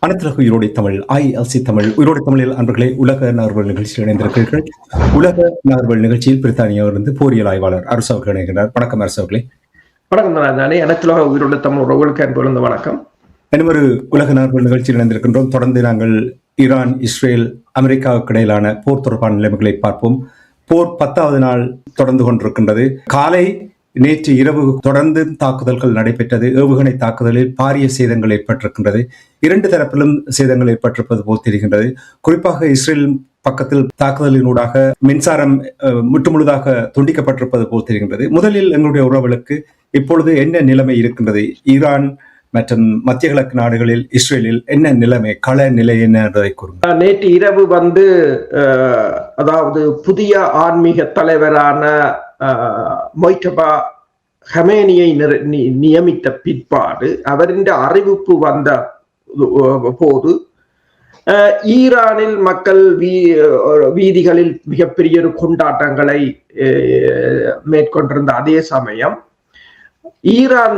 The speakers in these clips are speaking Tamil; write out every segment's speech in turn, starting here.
அனைத்துலக உயிரோடை தமிழ் ILC தமிழ் உயிரோடை தமிழில் அன்பர்களே உலக நகர்வல் நிகழ்ச்சியில் இணைந்திருக்கிறீர்கள். உலக நகர்வல் நிகழ்ச்சியில் பிரித்தானியாவிலிருந்து போரியல் ஆய்வாளர் அரசு அவர்கள் இணைகிறார். வணக்கம் அரசு அவர்களே. வணக்கம் நானே. அனைத்துலக உயிரோடை தமிழ் உறவுகளுக்கு அன்பு வணக்கம். இன்னொரு உலக நகர்வல் நிகழ்ச்சியில் இணைந்திருக்கின்றோம். தொடர்ந்து நாங்கள் ஈரான், இஸ்ரேல், அமெரிக்காவுக்கு இடையிலான போர் தொடர்பான நிலைமைகளை பார்ப்போம். போர் 10வது நாள் தொடர்ந்து கொண்டிருக்கின்றது. காலை நேற்று இரவு தொடர்ந்து தாக்குதல்கள் நடைபெற்றது. ஏவுகணை தாக்குதலில் பாரிய சேதங்கள் ஏற்பட்டிருக்கின்றது. இரண்டு தரப்பிலும் சேதங்கள் ஏற்பட்டிருப்பது போல் தெரிகின்றது. குறிப்பாக இஸ்ரேல் பக்கத்தில் தாக்குதலினூடாக மின்சாரம் முற்றுமுழுதாக துண்டிக்கப்பட்டிருப்பது போல் தெரிகின்றது. முதலில் எங்களுடைய உறவுகளுக்கு இப்பொழுது என்ன நிலைமை இருக்கின்றது? ஈரான் மற்றும் மத்திய கிழக்கு நாடுகளில், இஸ்ரேலில் என்ன நிலைமை, கள நிலை என்ன என்பதை கூறுங்கள். நேற்று இரவு அதாவது புதிய ஆன்மீக தலைவரான மொய்டபா ஹமேனியை நியமித்த பிற்பாடு அவரின் அறிவிப்பு வந்த போது ஈரானில் மக்கள் வீதிகளில் மிகப்பெரிய ஒரு கொண்டாட்டங்களை மேற்கொண்டிருந்த அதே சமயம் ஈரான்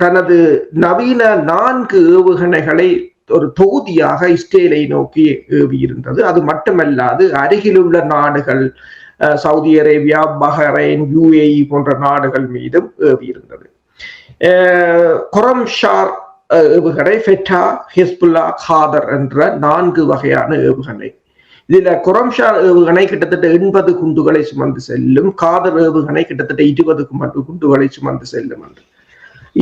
தனது நவீன 4 ஏவுகணைகளை ஒரு தொகுதியாக இஸ்ரேலை நோக்கி ஏவியிருந்தது. அது மட்டுமல்லாது அருகிலுள்ள நாடுகள் சவுதி அரேபியா, பஹ்ரைன், UAE போன்ற நாடுகள் மீதும் ஏவியிருந்தது. கொரம்ஷார் ஏவுகணை, ஃபெட்டா, ஹிஸ்புல்லா, காதர் என்ற 4 வகையான ஏவுகணை. இதுல கொரம்ஷார் ஏவுகணை கிட்டத்தட்ட 80 குண்டுகளை சுமந்து செல்லும். காதர் ஏவுகணை கிட்டத்தட்ட 20 குண்டுகளை சுமந்து செல்லும் என்று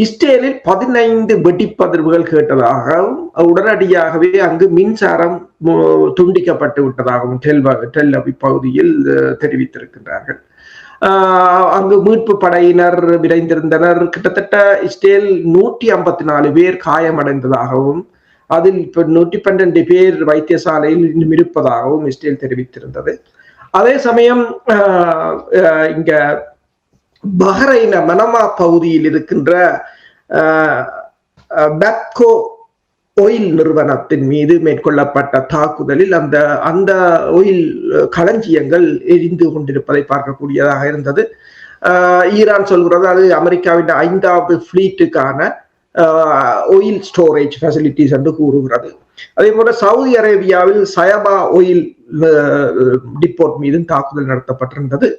இஸ்ரேலில் 15 வெடிப்பதிர்வுகள் கேட்டதாகவும் உடனடியாகவே அங்கு மின்சாரம் துண்டிக்கப்பட்டு விட்டதாகவும் டெல் அவிவ் பகுதியில் தெரிவித்திருக்கின்றார்கள். அங்கு மீட்பு படையினர் விரைந்திருந்தனர். கிட்டத்தட்ட இஸ்ரேல் 154 பேர் காயமடைந்ததாகவும் அதில் 112 பேர் வைத்தியசாலையில் இன்னும் இருப்பதாகவும் இஸ்ரேல் தெரிவித்திருந்தது. அதே சமயம் இங்க பஹ்ரைன் மனமா பகுதியில் இருக்கின்ற பேப்கோ ஆயில் நிறுவனத்தின் மீது மேற்கொள்ளப்பட்ட தாக்குதலில் அந்த ஆயில் களஞ்சியங்கள் எரிந்து கொண்டிருப்பதை பார்க்கக்கூடியதாக இருந்தது. ஈரான் சொல்கிறது அது அமெரிக்காவின் 5வது ஃபிளீட்டுக்கான ஆயில் ஸ்டோரேஜ் ஃபெசிலிட்டிஸ் என்று கூறுகிறது. அதே போல சவுதி அரேபியாவில் சயபா ஆயில் டிப்போட் மீதும் தாக்குதல் நடத்தப்பட்டிருந்தது.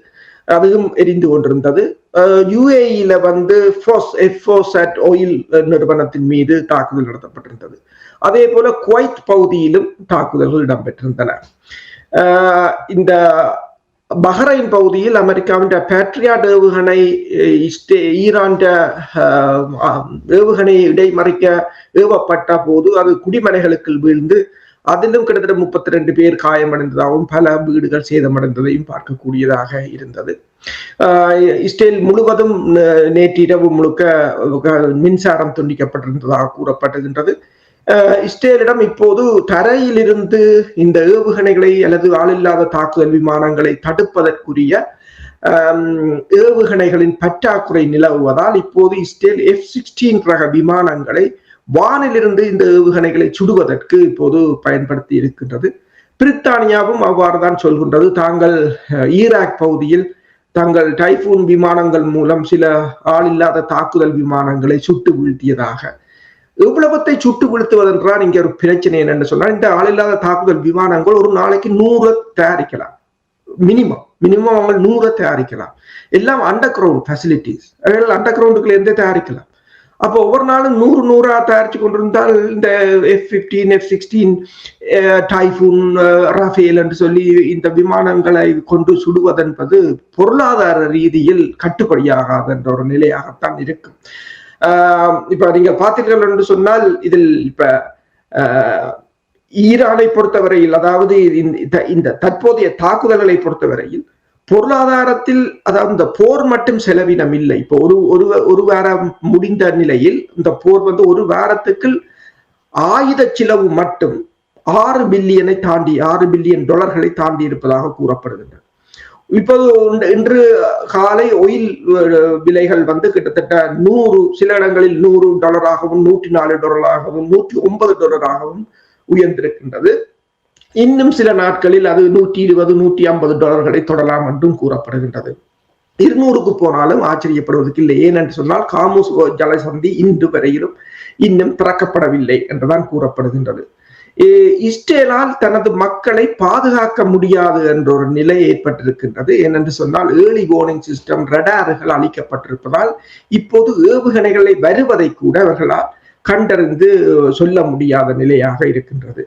அதுவும் எரிந்து கொண்டிருந்தது. UAE-ல எஃபோசாட் ஆயில் நிறுவனத்தின் மீது தாக்குதல் நடத்தப்பட்டிருந்தது. அதே போல குவைத் பகுதியிலும் தாக்குதல்கள் இடம்பெற்றிருந்தன. இந்த பஹ்ரைன் பகுதியில் அமெரிக்காவின் பேட்ரியாட் ஏவுகணை ஈரான் ஏவுகணையை இடைமறிக்க ஏவப்பட்ட போது அது குடிமனைகளுக்கு வீழ்ந்து அதிலும் கிட்டத்தட்ட 32 பேர் காயமடைந்ததாகவும் பல வீடுகள் சேதமடைந்ததையும் பார்க்கக்கூடியதாக இருந்தது. இஸ்ரேல் முழுவதும் நேற்றிரவு முழுக்க மின்சாரம் துண்டிக்கப்பட்டிருந்ததாக கூறப்பட்டிருக்கின்றது. இஸ்ரேலிடம் இப்போது தரையிலிருந்து இந்த ஏவுகணைகளை அல்லது ஆளில்லாத தாக்குதல் விமானங்களை தடுப்பதற்குரிய ஏவுகணைகளின் பற்றாக்குறை நிலவுவதால் இப்போது இஸ்ரேல் F-16 ரக விமானங்களை வானிலிருந்து இந்த ஏவுகணைகளை சுடுவதற்கு இப்போது பயன்படுத்தி இருக்கின்றது. பிரித்தானியாவும் அவ்வாறுதான் சொல்கின்றது. தாங்கள் ஈராக் பகுதியில் தங்கள் டைபூன் விமானங்கள் மூலம் சில ஆளில்லாத தாக்குதல் விமானங்களை சுட்டு வீழ்த்தியதாக. எவ்வளவத்தை சுட்டு வீழ்த்துவதென்றால் இங்க ஒரு பிரச்சனை என்னன்னு சொன்னால், இந்த ஆளில்லாத தாக்குதல் விமானங்கள் ஒரு நாளைக்கு 100 தயாரிக்கலாம். மினிமம் அவங்க 100 தயாரிக்கலாம். எல்லாம் அண்டர் கிரவுண்ட் ஃபெசிலிட்டிஸ், அண்டர் கிரவுண்டுக்குள்ள இருந்தே தயாரிக்கலாம். அப்போ ஒவ்வொரு நாளும் 100 தயாரிச்சு கொண்டிருந்தால் இந்த F-15, F-16, டைபூன், ரஃபேல் என்று சொல்லி இந்த விமானங்களை கொண்டு சுடுவதென்பது பொருளாதார ரீதியில் கட்டுப்படியாகாத என்ற ஒரு நிலையாகத்தான் இருக்கும். இப்ப நீங்க பார்த்தீர்கள் என்று சொன்னால் இதில் இப்ப ஈரானை பொறுத்தவரையில், அதாவது இந்த தற்போதைய தாக்குதல்களை பொறுத்தவரையில் பொருளாதாரத்தில், அதாவது இந்த போர் மட்டும் செலவினம் இல்லை. இப்போ ஒரு வாரம் முடிந்த நிலையில் இந்த போர் ஒரு வாரத்துக்கு ஆயுத செலவு மட்டும் 6 பில்லியனை தாண்டி, $6 பில்லியன் தாண்டி இருப்பதாக கூறப்படுகின்றன. இப்போது இன்று காலை ஆயில் விலைகள் கிட்டத்தட்ட 100, சில இடங்களில் $100, $104, $109 உயர்ந்திருக்கின்றது. இன்னும் சில நாட்களில் அது $120, $150 தொடலாம் என்றும் கூறப்படுகின்றது. 200க்கு போனாலும் ஆச்சரியப்படுவதற்கு இல்லை. ஏனென்று சொன்னால் காமூஸ் ஜலசந்தி இன்று வரையிலும் இன்னும் திறக்கப்படவில்லை என்றுதான் கூறப்படுகின்றது. இஸ்ரேலால் தனது மக்களை பாதுகாக்க முடியாது என்ற ஒரு நிலை ஏற்பட்டிருக்கின்றது. ஏனென்று சொன்னால் ஏர்லி வார்னிங் சிஸ்டம், ரடார்கள் அளிக்கப்பட்டிருப்பதால் இப்போது ஏவுகணைகளை வருவதை கூட அவர்களால் கண்டறிந்து சொல்ல முடியாத நிலையாக இருக்கின்றது.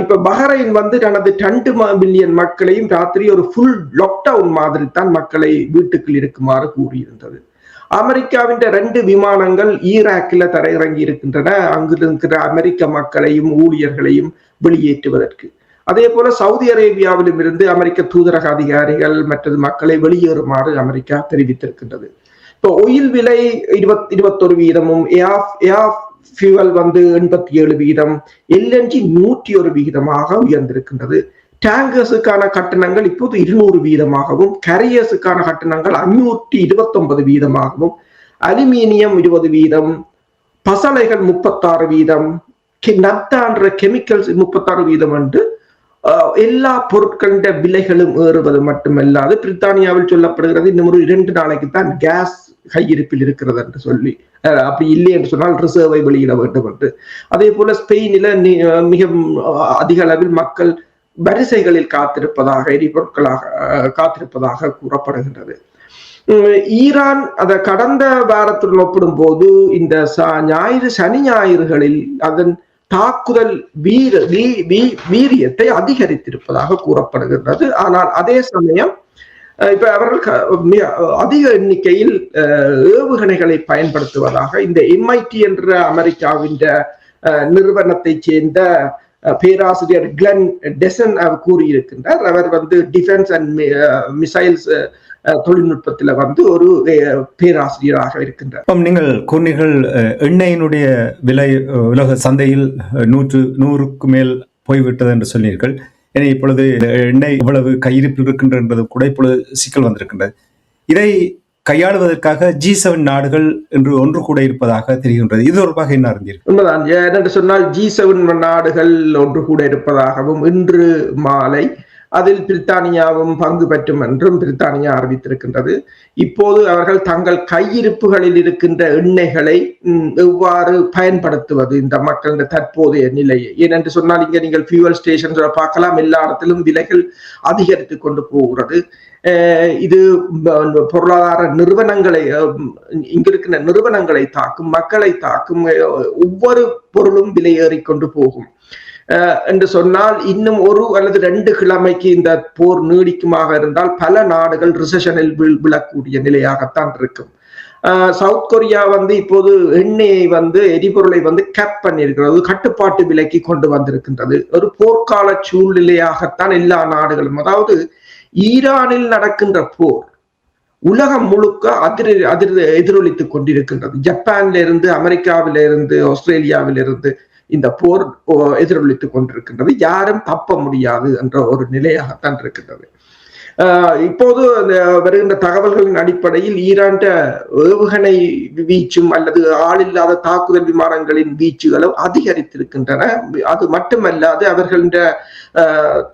இப்ப பஹ்ரைன் தனது 2 மில்லியன் மக்களையும் ராத்திரி ஒரு ஃபுல் லாக்டவுன் மாதிரி தான் மக்களை வீட்டுக்குள் இருக்குமாறு கூறியிருந்தது. அமெரிக்காவின் 2 விமானங்கள் ஈராக்கில் தரையிறங்கி இருக்கின்றன, அங்கு இருக்கிற அமெரிக்க மக்களையும் ஊழியர்களையும் வெளியேற்றுவதற்கு. அதே போல சவுதி அரேபியாவிலும் இருந்து அமெரிக்க தூதரக அதிகாரிகள் மற்றது மக்களை வெளியேறுமாறு அமெரிக்கா தெரிவித்திருக்கின்றது. இப்போ ஒயில் விலை 21%, ஏர் ஃபியூவல் 87%, LNG 101% உயர்ந்திருக்கின்றது. டேங்கர்ஸுக்கான கட்டணங்கள் இப்போது 200%, கேரியர்ஸுக்கான கட்டணங்கள் 529%, அலுமினியம் 20%, பசளைகள் 36%, நத்தான்ற கெமிக்கல்ஸ் 36% என்று எல்லா பொருட்களின் விலைகளும் ஏறுவது மட்டுமல்லாது பிரித்தானியாவில் சொல்லப்படுகிறது இன்னும் ஒரு 2 நாளைக்கு தான் கேஸ் கையிருப்பில் இருக்கிறது என்று சொல்லி, அப்படி இல்லை என்று சொன்னால் ரிசர்வை வெளியிட வேண்டும் என்று. அதே போல ஸ்பெயினில மிக அதிக அளவில் மக்கள் வரிசைகளில் காத்திருப்பதாக, எரிபொருட்களாக காத்திருப்பதாக கூறப்படுகின்றது. ஈரான் அதை கடந்த வாரத்துடன் ஒப்பிடும் போது இந்த சனி ஞாயிறுகளில் அதன் தாக்குதல் வீரியத்தை அதிகரித்திருப்பதாக கூறப்படுகின்றது. ஆனால் அதே சமயம் இப்ப அவர்கள் அதிக எண்ணிக்கையில் ஏவுகணைகளை பயன்படுத்துவதாக இந்த MIT என்ற அமெரிக்காவின் நிறுவனத்தை சேர்ந்த பேராசிரியர் கிளென் டெசன் கூறியிருக்கின்றார். அவர் டிஃபென்ஸ் அண்ட் மிசைல்ஸ் தொழில்நுட்பத்தில் ஒரு பேராசிரியராக இருக்கின்றார். நீங்கள் கூறினீர்கள் எண்ணெயினுடைய விலை உலக சந்தையில் 100க்கு மேல் போய்விட்டது என்று சொன்னீர்கள். ஏன்னா இப்பொழுது எண்ணெய் இவ்வளவு கையிருப்பில் இருக்கின்றது கூட இப்பொழுது சிக்கல் வந்திருக்கின்றது. இதை கையாளுவதற்காக G7 நாடுகள் என்று ஒன்று கூட இருப்பதாக தெரிகின்றது. இது ஒரு வகை என்ன அறிந்தீர்கள்? உண்மைதான். என்று சொன்னால் G7 நாடுகள் ஒன்று கூட இருப்பதாகவும் இன்று மாலை அதில் பிரித்தானியாவும் பங்கு பெற்றும் என்றும் பிரித்தானியா அறிவித்திருக்கின்றது. இப்போது அவர்கள் தங்கள் கையிருப்புகளில் இருக்கின்ற எண்ணெய்களை எவ்வாறு பயன்படுத்துவது இந்த மக்களின் தற்போதைய நிலையை. ஏனென்று சொன்னால் இங்க நீங்கள் ஃபியூவல் ஸ்டேஷன் பார்க்கலாம், எல்லா இடத்திலும் விலைகள் அதிகரித்து கொண்டு போகிறது. இது பொருளாதார நிறுவனங்களை, இங்க இருக்கிற நிறுவனங்களை தாக்கும், மக்களை தாக்கும். ஒவ்வொரு பொருளும் விலை ஏறிக்கொண்டு போகும் என்று சொன்னால் இன்னும் 1 அல்லது 2 கிழமைக்கு இந்த போர் நீடிக்குமாக இருந்தால் பல நாடுகள் ரிசெஷனில் விழக்கூடிய நிலையாகத்தான் இருக்கும். சவுத் கொரியா இப்போது எண்ணெயை எரிபொருளை கேப் பண்ணியிருக்கிறது, கட்டுப்பாட்டு விலைக்கு கொண்டு வந்திருக்கின்றது. ஒரு போர்க்கால சூழ்நிலையாகத்தான் எல்லா நாடுகளும், அதாவது ஈரானில் நடக்கின்ற போர் உலகம் முழுக்க எதிரொலித்துக் கொண்டிருக்கின்றது. ஜப்பான்ல இருந்து, அமெரிக்காவில இருந்து, ஆஸ்திரேலியாவில இருந்து இந்த போர் எதிரொலித்துக் கொண்டிருக்கின்றது. யாரும் தப்ப முடியாது என்ற ஒரு நிலையாகத்தான் இருக்கின்றது. இப்போது வருகின்ற தகவல்களின் அடிப்படையில் ஈரான் ஏவுகணை வீச்சும் அல்லது ஆளில்லாத தாக்குதல் விமானங்களின் வீச்சுகளும் அதிகரித்திருக்கின்றன. அது மட்டுமல்லாது அவர்களின்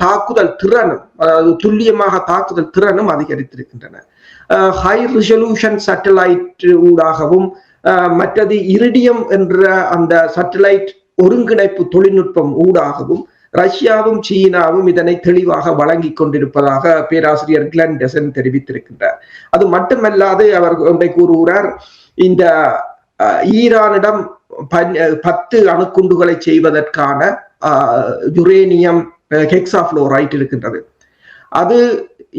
தாக்குதல் திறனும், அதாவது துல்லியமாக தாக்குதல் திறனும் அதிகரித்திருக்கின்றன. ஹை ரிசல்யூஷன் சேட்டலைட் ஊடாகவும் மற்றது இரிடியம் என்ற அந்த சேட்டலைட் ஒருங்கிணைப்பு தொழில்நுட்பம் ஊடாகவும் ரஷ்யாவும் சீனாவும் இதனை தெளிவாக வழங்கி கொண்டிருப்பதாக பேராசிரியர் கிளென் டெசன் தெரிவித்திருக்கின்றார். அது மட்டுமல்லாது அவர் ஒன்றை கூறுகிறார், இந்த ஈரானிடம் 10 அணுக்குண்டுகளை செய்வதற்கான யுரேனியம் ஹெக்சாஃப்ளோரைட் இருக்கின்றது. அது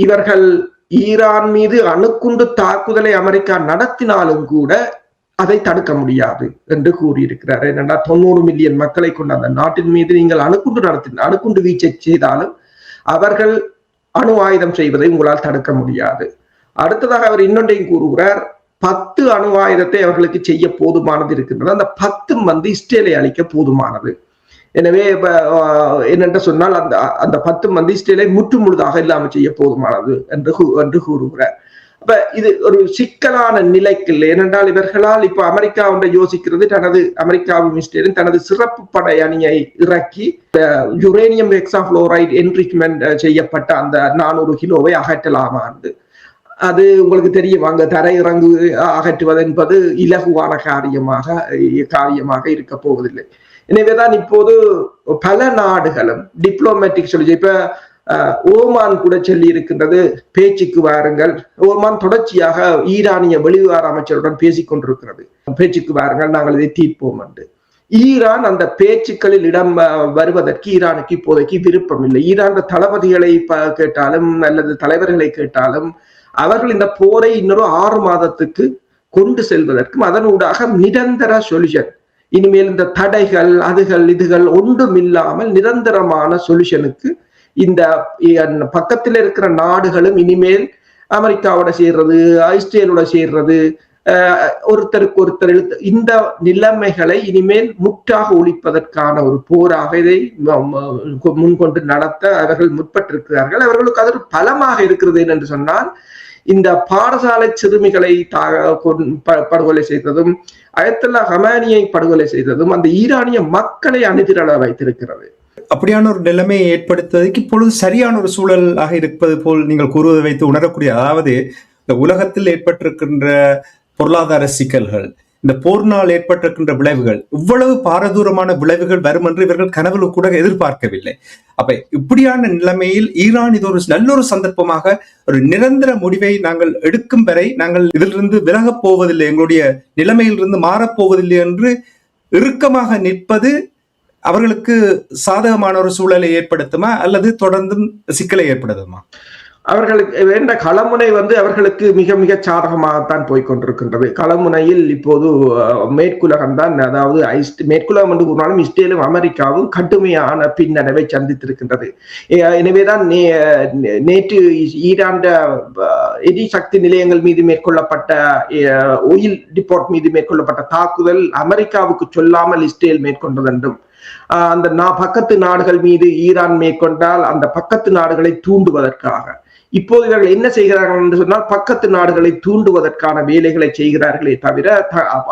இவர்கள் ஈரான் மீது அணுக்குண்டு தாக்குதலை அமெரிக்கா நடத்தினாலும் கூட அதை தடுக்க முடியாது என்று கூறியிருக்கிறார். என்னன்னா 90 மில்லியன் மக்களை கொண்ட அந்த நாட்டின் மீது நீங்கள் அணுக்குண்டு வீச்சை செய்தாலும் அவர்கள் அணு ஆயுதம் செய்வதை உங்களால் தடுக்க முடியாது. அடுத்ததாக அவர் இன்னொன்றையும் கூறுகிறார், 10 அணு ஆயுதத்தை அவர்களுக்கு செய்ய போதுமானது இருக்கின்றது. அந்த 10 இஸ்ரேலை அழிக்க போதுமானது. எனவே என்னென்று சொன்னால் அந்த 10 இஸ்ரேலை முற்று முழுதாக இல்லாமல் செய்ய போதுமானது என்று கூறுகிறார். அப்ப இது ஒரு சிக்கலான நிலைக்கு இல்லை. ஏனென்றால் இவர்களால் இப்ப அமெரிக்கா ஒன்றை யோசிக்கிறது, அமெரிக்காவும் இஸ்ரேலும் தனது சிறப்பு படை அணியை இறக்கி யுரேனியம் ஹெக்சாஃப்ளோரைட் என்ரிச்மெண்ட் செய்யப்பட்ட அந்த 400 கிலோவை அகற்றலாமா என்று. அது உங்களுக்கு தெரியும், அங்க தரையிறங்கு அகற்றுவது என்பது இலகுவான காரியமாக இருக்க போவதில்லை. எனவேதான் இப்போது பல நாடுகளும் டிப்ளோமேட்டிக் சொல்லி, இப்ப ஓமான் கூட சொல்லி இருக்கின்றது, பேச்சுக்கு வாருங்கள். ஓமான் தொடர்ச்சியாக ஈரானிய வெளிவிவகார அமைச்சருடன் பேசிக் கொண்டிருக்கிறது, பேச்சுக்கு வாருங்கள், நாங்கள் இதை தீர்ப்போம் என்று. ஈரான் அந்த பேச்சுக்களில் இடம் வருவதற்கு ஈரானுக்கு இப்போதைக்கு விருப்பம் இல்லை. ஈரான் தளபதிகளை கேட்டாலும் அல்லது தலைவர்களை கேட்டாலும் அவர்கள் இந்த போரை இன்னொரு 6 மாதத்துக்கு கொண்டு செல்வதற்கும் அதனூடாக நிரந்தர சொல்யூஷன், இனிமேல் இந்த தடைகள் இதுகள் ஒன்றும் இல்லாமல் நிரந்தரமான சொல்யூஷனுக்கு இந்த பக்கத்தில் இருக்கிற நாடுகளும் இனிமேல் அமெரிக்காவோட சேர்றது, இஸ்ரேலோட சேர்றது, ஒருத்தருக்கு ஒருத்தர் இந்த நிலைமைகளை இனிமேல் முற்றாக ஒழிப்பதற்கான ஒரு போராக இதை முன்கொண்டு நடத்த அவர்கள் முற்பட்டிருக்கிறார்கள். அவர்களுக்கு அது பலமாக இருக்கிறது என்று சொன்னால், இந்த பாடசாலை சிறுமிகளை படுகொலை செய்ததும், அயத்துல்லா ஹமானியை படுகொலை செய்ததும் அந்த ஈரானிய மக்களை அணிதிரள வைத்திருக்கிறது. அப்படியான ஒரு நிலைமையை ஏற்படுத்துவதற்கு இப்பொழுது சரியான ஒரு சூழலாக இருப்பது போல் நீங்கள் கூறுவதை வைத்து உணரக்கூடிய, அதாவது இந்த உலகத்தில் ஏற்பட்டிருக்கின்ற பொருளாதார சிக்கல்கள், இந்த போர்னால் ஏற்பட்டிருக்கின்ற விளைவுகள், இவ்வளவு பாரதூரமான விளைவுகள் வரும் என்று இவர்கள் கனவுல கூட எதிர்பார்க்கவில்லை. அப்ப இப்படியான நிலைமையில் ஈரான் இது ஒரு நல்ல ஒரு சந்தர்ப்பமாக ஒரு நிரந்தர முடிவை நாங்கள் எடுக்கும் வரை நாங்கள் இதிலிருந்து விலகப் போவதில்லை, எங்களுடைய நிலைமையிலிருந்து மாறப்போவதில்லை என்று இறுக்கமாக நிற்பது அவர்களுக்கு சாதகமான ஒரு சூழலை ஏற்படுத்துமா அல்லது தொடர்ந்தும் சிக்கலை ஏற்படுத்துமா? அவர்களுக்கு வேண்ட களமுனை அவர்களுக்கு மிக மிக சாதகமாகத்தான் போய்கொண்டிருக்கின்றது. களமுனையில் இப்போது மேற்குலகம்தான், அதாவது மேற்குலகம் என்று கூறினாலும் இஸ்ரேலும் அமெரிக்காவும் கடுமையான பின்னடைவை சந்தித்திருக்கின்றது. எனவேதான் நேற்று ஈரான் எரிசக்தி நிலையங்கள் மீது மேற்கொள்ளப்பட்ட, ஒயில் டிப்போர்ட் மீது மேற்கொள்ளப்பட்ட தாக்குதல் அமெரிக்காவுக்கு சொல்லாமல் இஸ்ரேல் மேற்கொண்டது என்றும், அந்த பக்கத்து நாடுகள் மீது ஈரான் மேற்கொண்டால் அந்த பக்கத்து நாடுகளை தூண்டுவதற்காக இப்போது இவர்கள் என்ன செய்கிறார்கள் என்று சொன்னால், பக்கத்து நாடுகளை தூண்டுவதற்கான வேலைகளை செய்கிறார்களே தவிர,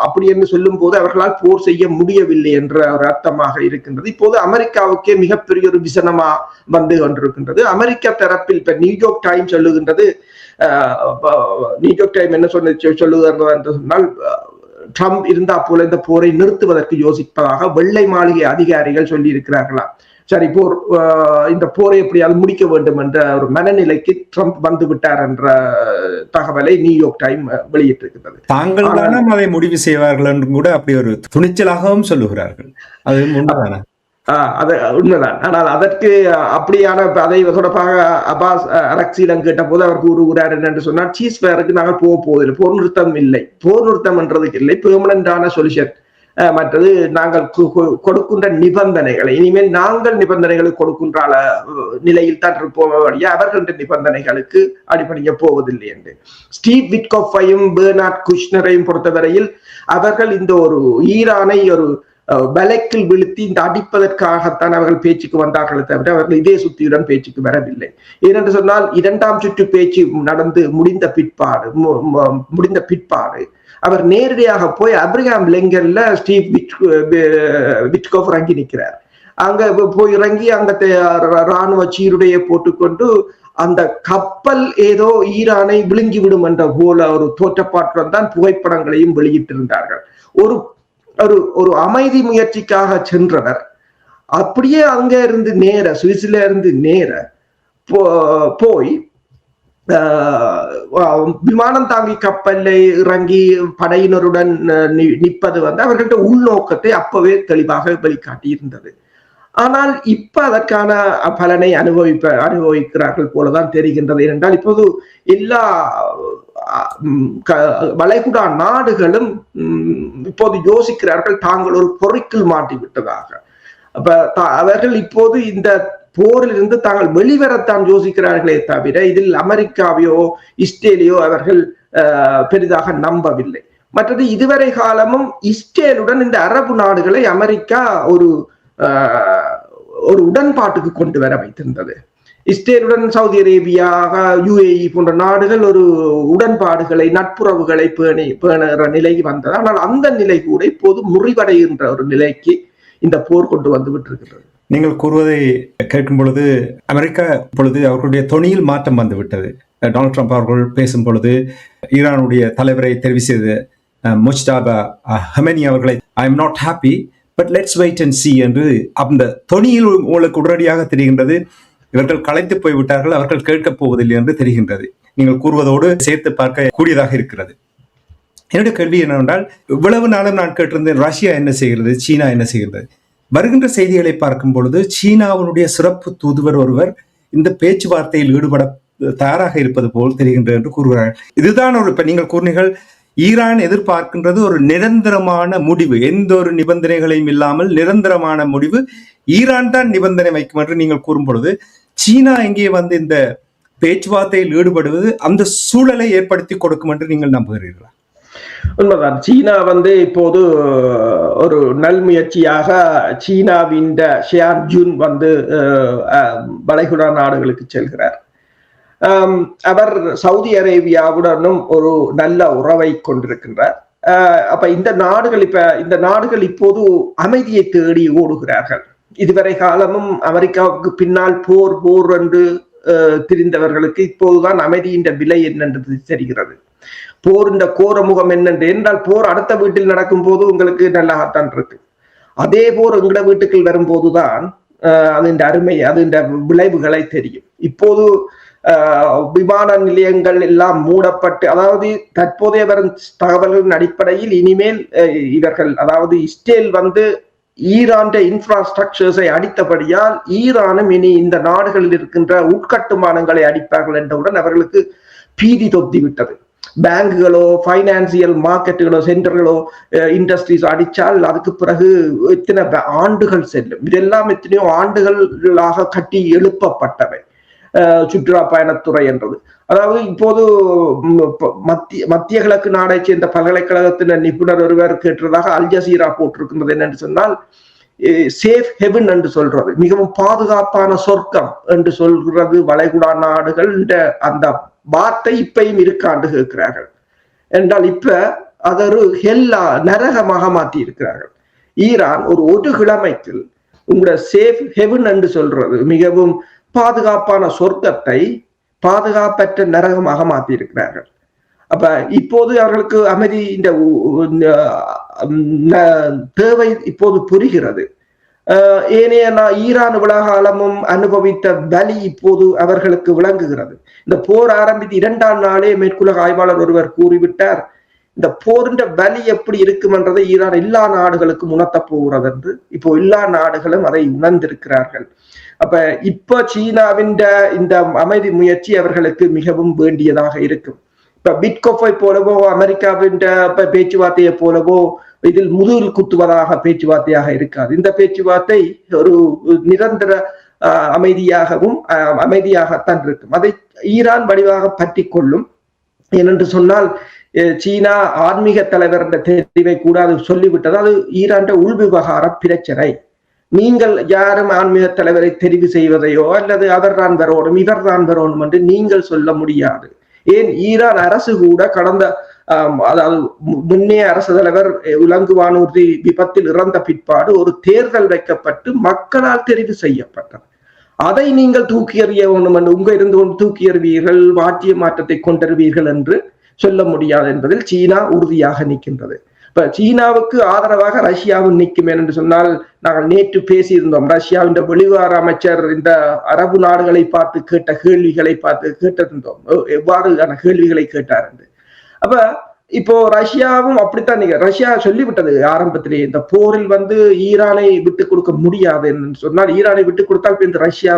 அப்படி என்று சொல்லும் போது அவர்களால் போர் செய்ய முடியவில்லை என்ற ஒரு அர்த்தமாக இருக்கின்றது. இப்போது அமெரிக்காவுக்கே மிகப்பெரிய ஒரு விசனமா வந்து கொண்டிருக்கின்றது. அமெரிக்க தரப்பில் இப்ப நியூயார்க் டைம் சொல்லுகின்றது, நியூயார்க் டைம் என்ன சொல்லுகிறது என்று சொன்னால், ட்ரம்ப் இருந்தா போல இந்த போரை நிறுத்துவதற்கு யோசிப்பதாக வெள்ளை மாளிகை அதிகாரிகள் சொல்லி இருக்கிறார்களா. சரி, இந்த போரை எப்படியாவது முடிக்க வேண்டும் என்ற ஒரு மனநிலைக்கு ட்ரம்ப் வந்து விட்டார் என்ற தகவலை நியூயார்க் டைம் வெளியிட்டிருக்கிறது. தாங்கள் அதை முடிவு செய்வார்கள் என்று கூட அப்படி ஒரு துணிச்சலாகவும் சொல்லுகிறார்கள். அது உண்மைதானே? அது உண்மைதான். ஆனால் அதற்கு அப்படியான அதை தொடர்பாக அப்பாஸ் அரக்சியிடம் கேட்ட போது அவர் கூறுகிறார் என்று சொன்னால், சீஸ் ஃபயருக்கு நாங்கள் போவதில்லை, போர் நிறுத்தம் இல்லை, போர் நிறுத்தம் என்றதுக்கு இல்லை, பெர்மனண்டான சொல்யூஷன். மற்றது நாங்கள் கொடுக்கின்ற நிபந்தனைகளை இனிமேல் நாங்கள் நிபந்தனைகளை கொடுக்கின்ற நிலையில் தான் இருப்போம், அவர்களுடைய நிபந்தனைகளுக்கு அடிப்படைய போவதில்லை என்று. ஸ்டீவ் விட்கோஃபையும் பெர்னார்ட் குஷ்னரையும் பொறுத்தவரையில் அவர்கள் இந்த ஒரு ஈரானை ஒரு வலைக்கில் விழுத்தி இந்த அடிப்பதற்காகத்தான் அவர்கள் பேச்சுக்கு வந்தார்கள் தவிர அவர்கள் இதே சுத்தியுடன் பேச்சுக்கு வரவில்லை. ஏனென்று சொன்னால், 2ஆம் சுற்று பேச்சு நடந்து முடிந்த பிற்பாடு அவர் நேரடியாக போய் அப்ரஹாம் லிங்கன்ல ஸ்டீவ் விட்கோஃப் இறங்கி நிற்கிறார். அங்க போய் இறங்கி அங்க ராணுவ சீருடையை போட்டுக்கொண்டு அந்த கப்பல் ஏதோ ஈரானை விழுங்கிவிடும் என்ற போல ஒரு தோற்றப்பாட்டுடன் தான் புகைப்படங்களையும் வெளியிட்டிருந்தார்கள். ஒரு அமைதி முயற்சிக்காக சென்றவர் அப்படியே அங்க இருந்து நேர சுவிஸ்ல இருந்து நேர போய் விமானம் தாங்கி கப்பல்ல இறங்கி படையினருடன் நிற்பது அவர்கள்ட்ட உள்நோக்கத்தை அப்பவே தெளிவாக வெளிக்காட்டி இருந்தது. ஆனால் இப்ப அதற்கான பலனை அனுபவிக்கிறார்கள் போலதான் தெரிகின்றது. ஏனென்றால் இப்போது எல்லா வளைகுடா நாடுகளும் இப்போது யோசிக்கிறார்கள் தாங்கள் ஒரு பொறிக்குள் மாட்டி விட்டதாக. அப்ப அவர்கள் இப்போது இந்த போரிலிருந்து தாங்கள் வெளிவரத்தான் யோசிக்கிறார்களே தவிர இதில் அமெரிக்காவையோ இஸ்ரேலையோ அவர்கள் பெரிதாக நம்பவில்லை. மற்றது இதுவரை காலமும் இஸ்ரேலுடன் இந்த அரபு நாடுகளை அமெரிக்கா ஒரு உடன்பாட்டுக்கு கொண்டு வர வைத்திருந்தது. இஸ்ரேலுடன் சவுதி அரேபியா, UAE போன்ற நாடுகள் ஒரு உடன்பாடுகளை, நட்புறவுகளை பேணுகிற நிலைக்கு வந்தது. ஆனால் அந்த நிலை கூட இப்போது முறிவடைகின்ற ஒரு நிலைக்கு இந்த போர் கொண்டு வந்து விட்டிருக்கிறது. நீங்கள் கூறுவதை கேட்கும் பொழுது அமெரிக்கா இப்பொழுது அவர்களுடைய தொனியில் மாற்றம் வந்து விட்டது. டொனால்ட் ட்ரம்ப் அவர்கள் பேசும் பொழுது ஈரானுடைய தலைவரை தெரிவு செய்த முஜ்தபா ஹமெனி அவர்களை I am not happy but let's wait and see என்று அந்த தொனியில் உங்களுக்கு உடனடியாக தெரிகின்றது இவர்கள் கலைத்து போய்விட்டார்கள், அவர்கள் கேட்கப் போவதில்லை என்று தெரிகின்றது. நீங்கள் கூறுவதோடு சேர்த்து பார்க்க கூடியதாக இருக்கிறது. என்னுடைய கேள்வி என்னவென்றால், இவ்வளவு நாளும் நான் கேட்டிருந்தேன் ரஷ்யா என்ன செய்கிறது, சீனா என்ன செய்கிறது. வருகின்ற செய்திகளை பார்க்கும் பொழுது சீனாவினுடைய சிறப்பு தூதுவர் ஒருவர் இந்த பேச்சுவார்த்தையில் ஈடுபட தயாராக இருப்பது போல் தெரிகின்றது என்று கூறுகிறார்கள். இதுதான் இப்ப நீங்கள் கூறினீர்கள் ஈரான் எதிர்பார்க்கின்றது ஒரு நிரந்தரமான முடிவு, எந்த ஒரு நிபந்தனைகளையும் இல்லாமல் நிரந்தரமான முடிவு. ஈரான் தான் நிபந்தனை வைக்கும் என்று நீங்கள் கூறும் பொழுது சீனா இங்கே வந்து இந்த பேச்சுவார்த்தையில் ஈடுபடுவது அந்த சூழலை ஏற்படுத்தி கொடுக்கும் என்று நீங்கள் நம்புகிறீர்களா? உண்மைதான். சீனா இப்போது ஒரு நல் முயற்சியாக சீனாவின் ஷியான் ஜூன் வளைகுடா நாடுகளுக்கு செல்கிறார். அவர் சவுதி அரேபியாவுடனும் ஒரு நல்ல உறவை கொண்டிருக்கின்றார். அப்ப இந்த நாடுகள் இப்போது அமைதியை தேடி ஓடுகிறார்கள். இதுவரை காலமும் அமெரிக்காவுக்கு பின்னால் போர் என்று திரிந்தவர்களுக்கு இப்போதுதான் அமைதியின் விலை என்னென்றது தெரிகிறது. போரின் கோரமுகம் என்னென்று என்றால், போர் அடுத்த வீட்டில் நடக்கும் போது உங்களுக்கு நல்லாகத்தான் இருக்கு. அதே போர் எங்கட வீட்டுக்குள் வரும்போதுதான் அதன் அருமை, அதன் விளைவுகளை தெரியும். இப்போது விமான நிலையங்கள் எல்லாம் மூடப்பட்டு, அதாவது தற்போதைய வரும் தகவல்களின் அடிப்படையில் இனிமேல் இவர்கள், அதாவது இஸ்ரேல் ஈரான் இன்ஃப்ராஸ்ட்ரக்சர்ஸை அடித்தபடியால் ஈரானும் இனி இந்த நாடுகளில் இருக்கின்ற உட்கட்டுமானங்களை அடிப்பார்கள் என்றவுடன் அவர்களுக்கு பீதி தொத்தி விட்டது. பேங்குகளோ பைனான்சியல் மார்க்கெட்டுகளோ சென்டர்களோ இண்டஸ்ட்ரீஸ் அடிச்சால் அதுக்கு பிறகு எத்தனை ஆண்டுகள் செல்லும். இதெல்லாம் எத்தனையோ ஆண்டுகளாக கட்டி எழுப்பப்பட்டவை சுற்றுலா பயணத்துறை என்றது. அதாவது இப்போது மத்திய கிழக்கு நாடை சேர்ந்த பல்கலைக்கழகத்தின் நிபுணர் ஒருவர் கேட்டதாக அல் ஜசீரா போட்டிருக்கின்றது. என்னென்று சொன்னால், சேஃப் ஹெவன் என்று சொல்றது, மிகவும் பாதுகாப்பான சொர்க்கம் என்று சொல்கிறது வளைகுடா நாடுகள். அந்த வார்த்தை இப்பையும் இருக்காண்டு கேட்கிறார்கள் என்றால், இப்ப அதொரு ஹெல்லா நரகமாக மாற்றி இருக்கிறார்கள். ஈரான் ஒரு கிழமைக்கு உங்களோட சேஃப் ஹெவன் என்று சொல்றது, மிகவும் பாதுகாப்பான சொர்க்கத்தை பாதுகாப்பற்ற நரகமாக மாற்றி இருக்கிறார்கள். அப்ப இப்போது அவர்களுக்கு அமைதி இந்த தேவை இப்போது புரிகிறது. ஏனைய ஈரான் உலகாலமும் அனுபவித்த வலி இப்போது அவர்களுக்கு விளங்குகிறது. இந்த போர் ஆரம்பித்து 2ஆம் நாளே மேற்குலக ஆய்வாளர் ஒருவர் கூறிவிட்டார், இந்த போரின் வலி எப்படி இருக்கும் என்றதை ஈரான் எல்லா நாடுகளுக்கும் உணர்த்த போகிறது என்று. இப்போ எல்லா நாடுகளும் அதை உணர்ந்திருக்கிறார்கள். அப்ப இப்ப சீனாவின் இந்த அமைதி முயற்சி அவர்களுக்கு மிகவும் வேண்டியதாக இருக்கும். இப்ப பிட்கோஃபை போலவோ அமெரிக்காவின் பேச்சுவார்த்தையை போலவோ இதில் முதுகில் குத்துவதாக பேச்சுவார்த்தையாக இருக்காது. இந்த பேச்சுவார்த்தை ஒரு நிரந்தர அமைதியாகத்தான் இருக்கும். அதை ஈரான் வடிவாக பற்றி கொள்ளும். ஏனென்று சொன்னால், சீனா ஆன்மீக தலைவர் என்ற தெரிவை கூட அது சொல்லிவிட்டது. அது ஈரான் உள் விவகார பிரச்சனை. நீங்கள் யாரும் ஆன்மீக தலைவரை தெரிவு செய்வதையோ அல்லது அவர்தான் வரணும் இவர்தான் வரணும் என்று நீங்கள் சொல்ல முடியாது. ஏன் ஈரான் அரசு கூட கடந்த, அதாவது முன்னே அரசு தலைவர் உலங்கு வானூர்தி விபத்தில் இறந்த பிற்பாடு ஒரு தேர்தல் வைக்கப்பட்டு மக்களால் தெரிவு செய்யப்பட்டது. அதை நீங்கள் தூக்கி எறிய வேண்டும் என்று உங்க இருந்து கொண்டு தூக்கி எறிவீர்கள், ஆட்சிய மாற்றத்தை கொண்டருவீர்கள் என்று சொல்ல முடியாது என்பதில் சீனா உறுதியாக நிற்கின்றது. இப்ப சீனாவுக்கு ஆதரவாக ரஷ்யாவும் நிற்கும் என்று சொன்னால், நாங்கள் நேற்று பேசியிருந்தோம், ரஷ்யாவின் வெளிவார அமைச்சர் இந்த அரபு நாடுகளை பார்த்து கேட்ட கேள்விகளை பார்த்து கேட்டிருந்தோம், எவ்வாறு கேள்விகளை கேட்டார் என்று. அப்ப இப்போ ரஷ்யாவும் அப்படித்தான். ரஷ்யா சொல்லிவிட்டது ஆரம்பத்திலே, இந்த போரில் ஈரானை விட்டுக் கொடுக்க முடியாது என்று சொன்னால், ஈரானை விட்டுக் கொடுத்தால் இந்த ரஷ்யா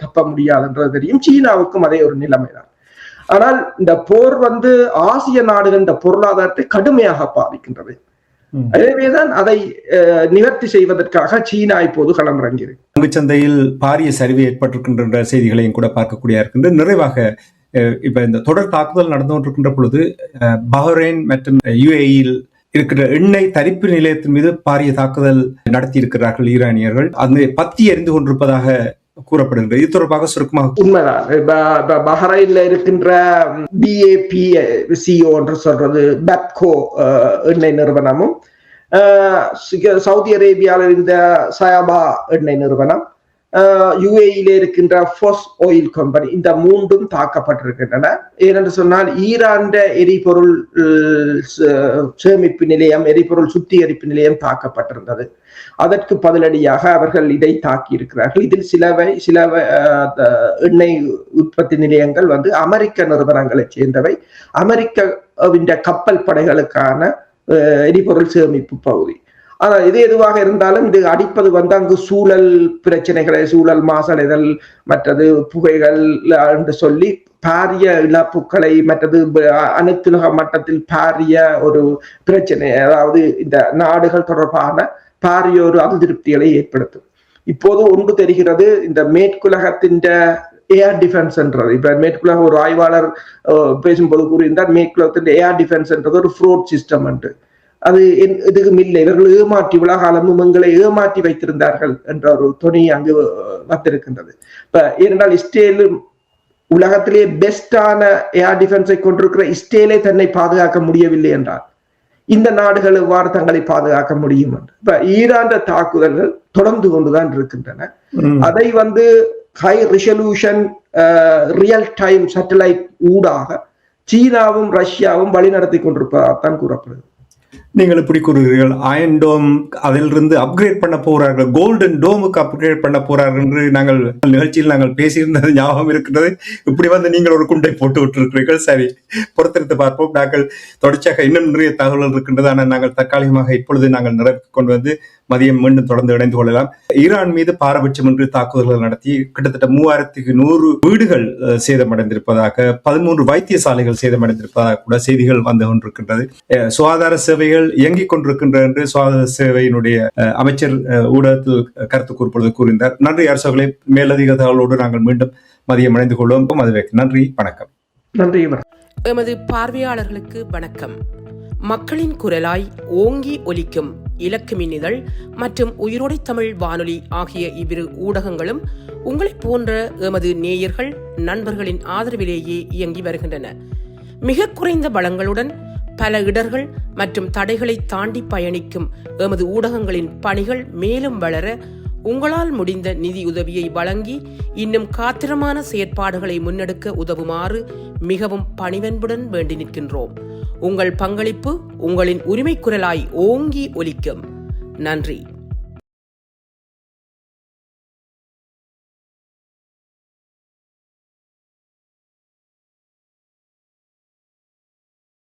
தப்ப முடியாது என்றது தெரியும். சீனாவுக்கும் அதே ஒரு நிலைமைதான். ஆனால் இந்த போர் ஆசிய நாடுகள் இந்த பொருளாதாரத்தை கடுமையாக பாதிக்கின்றது. எனவேதான் அதை நிவர்த்தி செய்வதற்காக சீனா இப்போது களமிறங்கியது. பங்குச்சந்தையில் பாரிய சரிவு ஏற்பட்டிருக்கின்ற செய்திகளையும் கூட பார்க்கக்கூடிய இருக்கின்ற. நிறைவாக இப்ப இந்த தொடர் தாக்குதல் நடந்து கொண்டிருக்கின்ற பொழுது பஹ்ரைன் மற்றும் UAE-யில் இருக்கிற எண்ணெய் தரிப்பு நிலையத்தின் மீது பாரிய தாக்குதல் நடத்தி இருக்கிறார்கள் ஈரானியர்கள். அந்த பத்தி எரிந்து கொண்டிருப்பதாக கூறப்படுகிறது. இது தொடர்பாக சுருக்கமாக. உண்மைதான். பஹ்ரைன்ல இருக்கின்ற BAPCO என்று சொல்றது பெப்கோ எண்ணெய் நிறுவனமும், சவுதி அரேபியாவில் இருந்த சயாபா எண்ணெய் நிறுவனம், யுஏஇல இருக்கின்ற ஃபோஸ் ஆயில் கம்பெனி, இந்த மூன்றும் தாக்கப்பட்டிருக்கின்றன. ஏனென்று சொன்னால் ஈரான் எரிபொருள் சேமிப்பு நிலையம், எரிபொருள் சுத்திகரிப்பு நிலையம் தாக்கப்பட்டிருந்தது. அதற்கு பதிலடியாக அவர்கள் இதை தாக்கி இருக்கிறார்கள். இதில் சில எண்ணெய் உற்பத்தி நிலையங்கள் அமெரிக்க நிறுவனங்களைச் சேர்ந்தவை. அமெரிக்காவின் கப்பல் படைகளுக்கான எரிபொருள் சேமிப்பு பகுதி. ஆனா இது எதுவாக இருந்தாலும் இது அடிப்பது அங்கு சூழல் பிரச்சனைகளை, சூழல் மாசடைதல், மற்றது புகைகள் என்று சொல்லி பாரிய இழப்புகளை, மற்றது அனைத்துலக மட்டத்தில் பாரிய ஒரு பிரச்சனை, அதாவது இந்த நாடுகள் தொடர்பான பாரிய ஒரு அதிருப்திகளை ஏற்படுத்தும். இப்போது ஒன்று தெரிகிறது, இந்த மேற்குலகத்தின் ஏர் டிஃபென்ஸ் என்றது, இப்ப மேற்குலக ஒரு ஆய்வாளர் பேசும்போது கூறியிருந்தார், மேற்குலகத்தின் ஏர் டிஃபென்ஸ் என்றது ஒரு ஃப்ரோட் சிஸ்டம் என்று. அது இதுக்கும் இல்லை, இவர்கள் ஏமாற்றி உலகாலமும் எங்களை ஏமாற்றி வைத்திருந்தார்கள் என்ற ஒரு துணை அங்கு வந்திருக்கின்றது. இப்ப ஏனென்றால் இஸ்ரேலும் உலகத்திலே பெஸ்டான ஏர் டிஃபென்ஸை கொண்டிருக்கிற இஸ்ரேலே தன்னை பாதுகாக்க முடியவில்லை என்றால் இந்த நாடுகள் எவ்வாறு தங்களை பாதுகாக்க முடியும் என்று. இப்ப ஈரான் தாக்குதல்கள் தொடர்ந்து கொண்டுதான் இருக்கின்றன. அதை high resolution real time satellite ஊடாக சீனாவும் ரஷ்யாவும் வழிநடத்தி கொண்டிருப்பதாகத்தான் கூறப்படுது. நீங்கள் இப்படி கூறுகிறீர்கள், அயன் டோம் அதிலிருந்து அப்கிரேட் பண்ண போறார்கள், கோல்டன் டோமுக்கு அப்கிரேட் பண்ண போறார்கள் என்று நாங்கள் நிகழ்ச்சியில் நாங்கள் பேசியிருந்தது ஞாபகம் இருக்கிறது. இப்படி நீங்கள் ஒரு குண்டை போட்டு விட்டிருக்கிறீர்கள். சரி, பொறுத்திருந்து பார்ப்போம். நாங்கள் தொடர்ச்சியாக இன்னும் நிறைய தகவல்கள் இருக்கின்றது. ஆனால் நாங்கள் தற்காலிகமாக இப்பொழுது நாங்கள் நிறைவு கொண்டு மதியம் மீண்டும் தொடர்ந்து இணைந்து கொள்ளலாம். ஈரான் மீது பாரபட்சம் என்று தாக்குதல்கள் நடத்தி கிட்டத்தட்ட 3100 வீடுகள் சேதமடைந்திருப்பதாக, 13 வைத்தியசாலைகள் சேதமடைந்திருப்பதாக கூட செய்திகள் வந்து கொண்டிருக்கின்றது. சுகாதார சேவைகள் இயங்கிக் கொண்டிருக்கின்ற என்று சுகாதார சேவையினுடைய அமைச்சர் ஊடகத்தில் கருத்து கூறுப்பொழுது கூறினார். நன்றி அரசர்களே. மேலதிக தகவலோடு நாங்கள் மீண்டும் மதியம் இணைந்து கொள்வோம். அதுவே நன்றி, வணக்கம். நன்றி. எமது பார்வையாளர்களுக்கு வணக்கம். மக்களின் குரலாய் ஓங்கி ஒலிக்கும் இலக்கு மின்னிதழ் மற்றும் உயிரோடை தமிழ் வானொலி ஆகிய இவ்விரு ஊடகங்களும் உங்களைப் போன்ற எமது நேயர்கள், நண்பர்களின் ஆதரவிலேயே இயங்கி வருகின்றன. மிக குறைந்த வளங்களுடன் பல இடர்கள் மற்றும் தடைகளை தாண்டி பயணிக்கும் எமது ஊடகங்களின் பணிகள் மேலும் வளர உங்களால் முடிந்த நிதி உதவியை வழங்கி இன்னும் காத்திரமான செயற்பாடுகளை முன்னெடுக்க உதவுமாறு மிகவும் பணிவன்புடன் வேண்டி நிற்கின்றோம். உங்கள் பங்களிப்பு உங்களின் உரிமை குரலாய் ஓங்கி ஒலிக்கும். நன்றி.